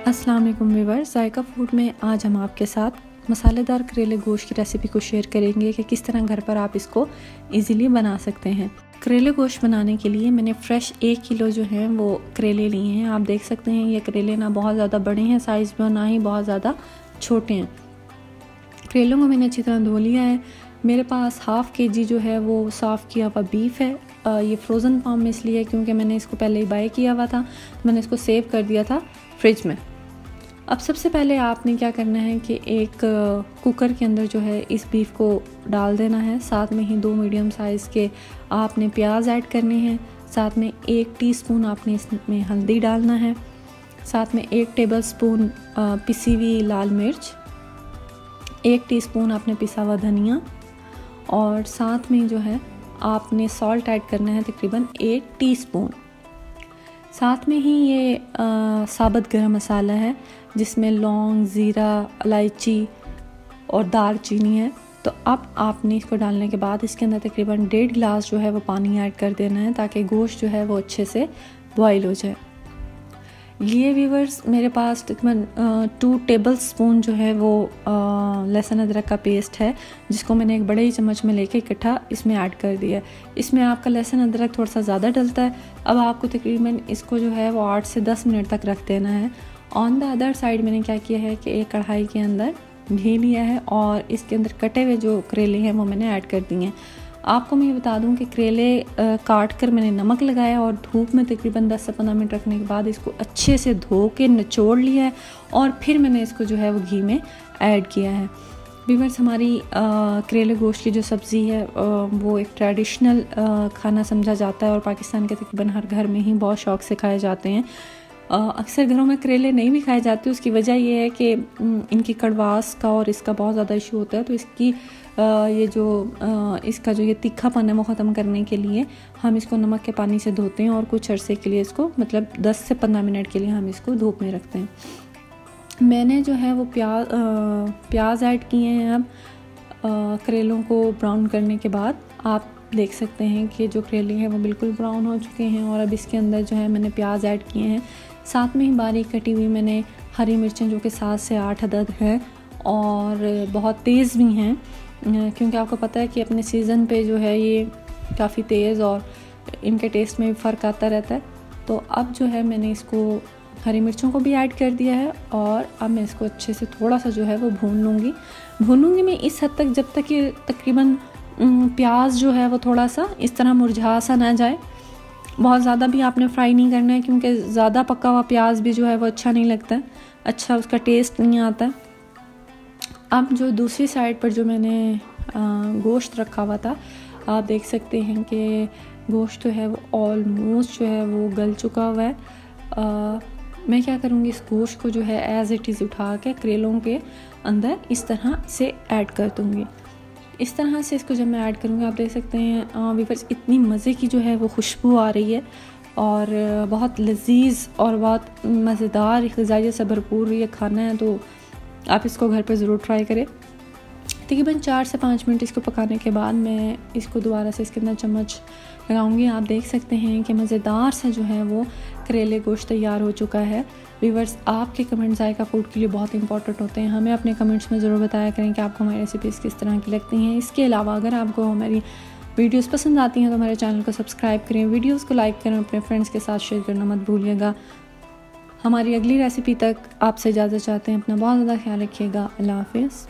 अस्सलाम वालेकुम व्यूअर्स, जायका फूड में आज हम आपके साथ मसालेदार करेले गोश्त की रेसिपी को शेयर करेंगे कि किस तरह घर पर आप इसको इजीली बना सकते हैं। करेले गोश्त बनाने के लिए मैंने फ़्रेश 1 किलो जो है वो करेले लिए हैं। आप देख सकते हैं ये करेले ना बहुत ज़्यादा बड़े हैं साइज़ में और ना ही बहुत ज़्यादा छोटे हैं। करेलों को मैंने अच्छी तरह धो लिया है। मेरे पास ½ kg जो है वो साफ़ किया हुआ बीफ है। ये फ्रोज़न फॉर्म में इसलिए क्योंकि मैंने इसको पहले ही बाय किया हुआ था, मैंने इसको सेव कर दिया था फ्रिज में। अब सबसे पहले आपने क्या करना है कि एक कुकर के अंदर जो है इस बीफ को डाल देना है। साथ में ही 2 मीडियम साइज़ के आपने प्याज ऐड करने हैं। साथ में 1 टीस्पून आपने इसमें हल्दी डालना है। साथ में 1 टेबलस्पून पिसी हुई लाल मिर्च, 1 टीस्पून आपने पिसा हुआ धनिया और साथ में जो है आपने सॉल्ट ऐड करना है तकरीबन 1 टीस्पून। साथ में ही ये साबुत गरम मसाला है जिसमें लौंग, ज़ीरा, इलायची और दालचीनी है। तो अब आपने इसको डालने के बाद इसके अंदर तकरीबन 1.5 गिलास जो है वो पानी ऐड कर देना है ताकि गोश्त जो है वो अच्छे से बॉईल हो जाए। ये व्यूअर्स मेरे पास तकरीबन 2 टेबलस्पून जो है वो लहसुन अदरक का पेस्ट है जिसको मैंने एक बड़े ही चम्मच में लेके इकट्ठा इसमें ऐड कर दिया है। इसमें आपका लहसुन अदरक थोड़ा सा ज़्यादा डलता है। अब आपको तकरीबन इसको जो है वो 8 से 10 मिनट तक रख देना है। ऑन द अदर साइड मैंने क्या किया है कि एक कढ़ाई के अंदर घी लिया है और इसके अंदर कटे हुए जो करेले हैं वो मैंने ऐड कर दिए हैं। आपको मैं ये बता दूं कि करेले काट कर मैंने नमक लगाया और धूप में तकरीबन 10 से 15 मिनट रखने के बाद इसको अच्छे से धो के निचोड़ लिया है और फिर मैंने इसको जो है वो घी में ऐड किया है। व्यूअर्स, हमारी करेले गोश्त की जो सब्ज़ी है वो एक ट्रेडिशनल खाना समझा जाता है और पाकिस्तान के तकरीबन हर घर में ही बहुत शौक़ से खाए जाते हैं। अक्सर घरों में करेले नहीं भी खाए जाते। उसकी वजह ये है कि इनकी कड़वास का और इसका बहुत ज़्यादा इशू होता है। तो इसकी इसका जो ये तीखापन है वो ख़त्म करने के लिए हम इसको नमक के पानी से धोते हैं और कुछ अरसे के लिए इसको मतलब 10 से 15 मिनट के लिए हम इसको धूप में रखते हैं। मैंने जो है वो प्याज ऐड किए हैं। अब करेलों को ब्राउन करने के बाद आप देख सकते हैं कि जो करेले हैं वो बिल्कुल ब्राउन हो चुके हैं और अब इसके अंदर जो है मैंने प्याज ऐड किए हैं। साथ में ही बारीक कटी हुई मैंने हरी मिर्चें जो कि 7 से 8 अदद हैं और बहुत तेज़ भी हैं क्योंकि आपको पता है कि अपने सीज़न पे जो है ये काफ़ी तेज़ और इनके टेस्ट में भी फ़र्क आता रहता है। तो अब जो है मैंने इसको हरी मिर्चों को भी ऐड कर दिया है और अब मैं इसको अच्छे से थोड़ा सा जो है वो भूनूंगी मैं इस हद तक जब तक ये तकरीबन प्याज जो है वो थोड़ा सा इस तरह मुरझा सा ना जाए। बहुत ज़्यादा भी आपने फ्राई नहीं करना है क्योंकि ज़्यादा पका हुआ प्याज भी जो है वो अच्छा नहीं लगता है, अच्छा उसका टेस्ट नहीं आता है। अब जो दूसरी साइड पर जो मैंने गोश्त रखा हुआ था, आप देख सकते हैं कि गोश्त जो है वो ऑलमोस्ट जो है वो गल चुका हुआ है। मैं क्या करूँगी, इस गोश्त को जो है एज़ इट इज़ उठा के करेलों के अंदर इस तरह से ऐड कर दूँगी। इस तरह से इसको जब मैं ऐड करूँगी आप देख सकते हैं व्यूअर्स इतनी मज़े की जो है वो खुशबू आ रही है और बहुत लजीज और बहुत मज़ेदार ग़िज़ाइयत से भरपूर ये खाना है। तो आप इसको घर पर ज़रूर ट्राई करें। तकरीबन 4 से 5 मिनट इसको पकाने के बाद मैं इसको दोबारा से इसके अंदर चम्मच लगाऊंगी। आप देख सकते हैं कि मज़ेदार सा जो है वो करेले गोश्त तैयार हो चुका है। व्यूअर्स, आपके कमेंट जायका फूड के लिए बहुत इंपॉर्टेंट होते हैं। हमें अपने कमेंट्स में ज़रूर बताया करें कि आपको हमारी रेसिपीज़ किस तरह की लगती हैं। इसके अलावा अगर आपको हमारी वीडियोस पसंद आती हैं तो हमारे चैनल को सब्सक्राइब करें, वीडियोस को लाइक करें, अपने फ्रेंड्स के साथ शेयर करना मत भूलिएगा। हमारी अगली रेसिपी तक आपसे इजाज़त चाहते हैं। अपना बहुत ज़्यादा ख्याल रखिएगा। अल्लाह हाफ़िज़।